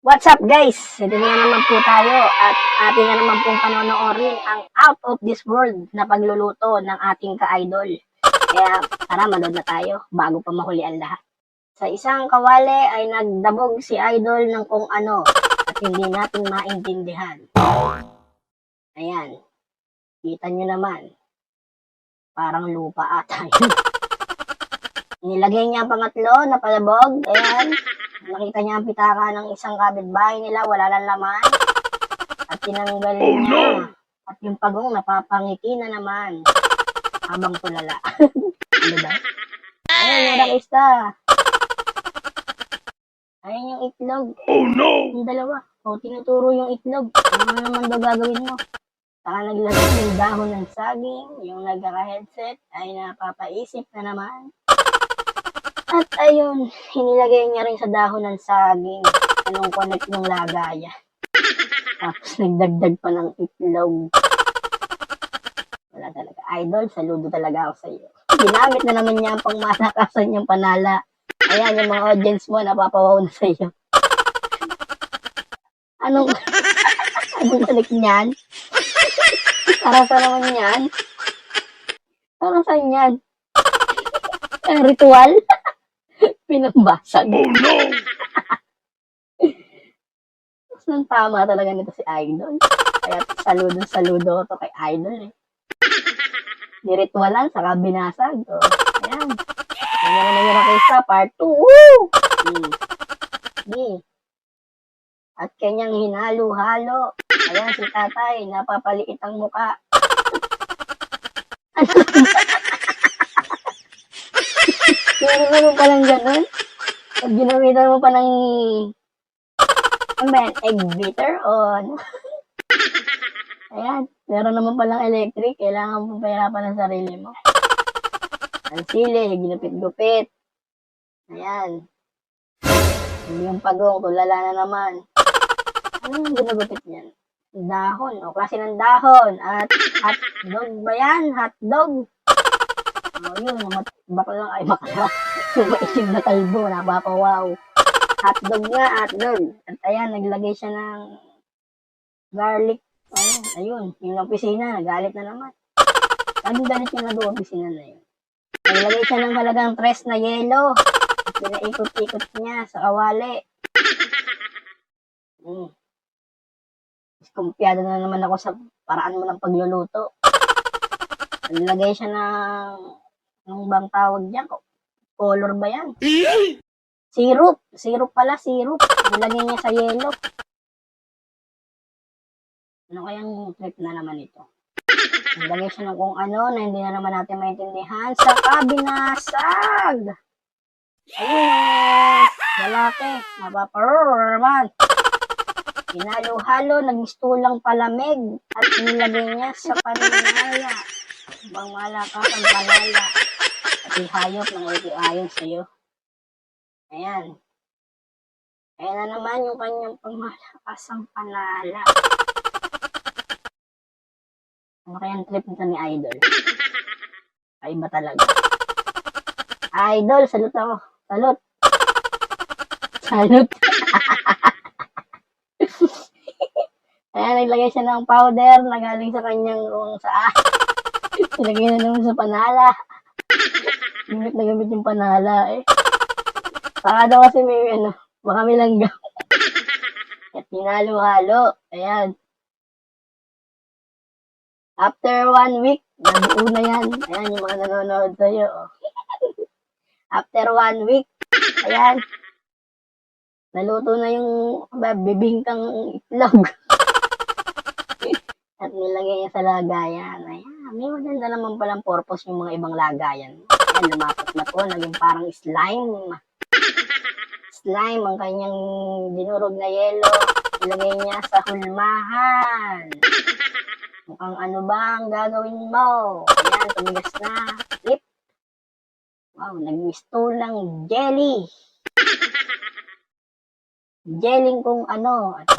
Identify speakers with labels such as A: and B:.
A: What's up guys? Ito na naman po tayo at ating na naman pong panonoorin ang out of this world na pagluluto ng ating ka-idol. Kaya tara manood na tayo bago pa mahuli ang lahat. Sa isang kawali ay nagdabog si idol ng kung ano at hindi natin maintindihan. Ayan, kita nyo naman. Parang lupa ata yun. Nilagay niya ang pangatlo na palabog. Ayan. Nakita niya ang pitaka ng isang kapitbahay nila, wala lang laman. At tinanggal niya. At yung pagong napapangiti na naman. Habang tulala. Ano ba? Ayun, yung rakista. Ayun yung itlog.
B: Oh no!
A: Yung dalawa. O, tinuturo yung itlog. Ano naman daw gagawin mo? Saka naglagay yung dahon ng saging. Yung nagkaka-headset ay napapaisip na naman. At ayun, hinilagay niya rin sa dahon ng saging anong connect ng lagaya. Tapos nagdagdag pa ng itlog. Wala talaga. Idol, saludo talaga ako sa iyo. Ginamit na naman niya ang pangmalakasan niyang panala. Ayan, yung mga audience mo, napapawaw na sa iyo. Anong connect niyan? Para sa naman yan? Para saan yan? Ritual? Pinambasag.
B: Oh no!
A: Mas nang tama talaga nito si Idol. Kaya saludo ko to kay Idol eh. Niritualan, saka binasag. O, ayan. Ayan naman yung rakista, part 2. Woo! At kanyang hinalo-halo. Ayan si tatay, napapaliit ang muka. Meron mo palang ganun? Pag ginamitan mo pa ng ano ba yan? Egg beater o ano? Ayan, meron naman palang electric. Kailangan mo pahirapan ng sarili mo. Ang sili, ginupit-gupit. Ayan. Hindi yung pagong, tulala na naman. Ano yung ginugupit niyan? Dahon, o klase ng dahon. At hotdog ba yan? Hotdog. O yun, bakla ay bakla. Maisim na kalbo, napapawaw. Hotdog nga, hotdog. At ayan, naglagay siya ng garlic. Ayun, yung opisina, nagalit na naman. Laging galit niya na doon, opisina na yun. Naglagay siya ng halagang 3 na yelo. Pinaikot-ikot niya sa kawali. Kumpiyado na naman ako sa paraan mo ng pagluluto. Naglagay siya ng anong bang tawag niya? Color ba yan? Syrup. Syrup pala, syrup. Nilagay niya sa yelo. Ano kayang trip na naman ito? Nilagay siya ng kung ano na hindi na naman natin maintindihan. Saka binasag. Ayun. Lalaki. Napaparor naman. Hinalo-halo, nagmistulang palamig. At nilagay niya sa panimala. Bang malakas ang panala. At ihayop ng ayon sa'yo. Ayan. Ayan na naman yung kanyang pangmalakasang panala. Ano kayang trip nito ni Idol? Ay ba talaga? Idol, salute ako. Salute. Salute. Ayan, naglagay siya ng powder na galing sa kanyang saan. Nilagay na naman sa panala. Gamit na gamit yung panala eh. Saka daw kasi may baka may langgam. At hinalo-halo. Ayan. After 1 week, nabuo na yan. Ayan yung mga nanonood sa'yo. After 1 week, ayan. Naluto na yung bibingkang itlog. At nilagay niya sa lagayan. Ayan, may maganda naman palang purpose yung mga ibang lagayan. Ayan, lumapat na po, naging parang slime. Slime ang kanyang dinurog na yelo. Ilagay niya sa hulmahan. Mukhang ano ba ang gagawin mo? Ayan, tumigas na. Flip. Wow, nagmistulang jelly. Jelly kung ano. At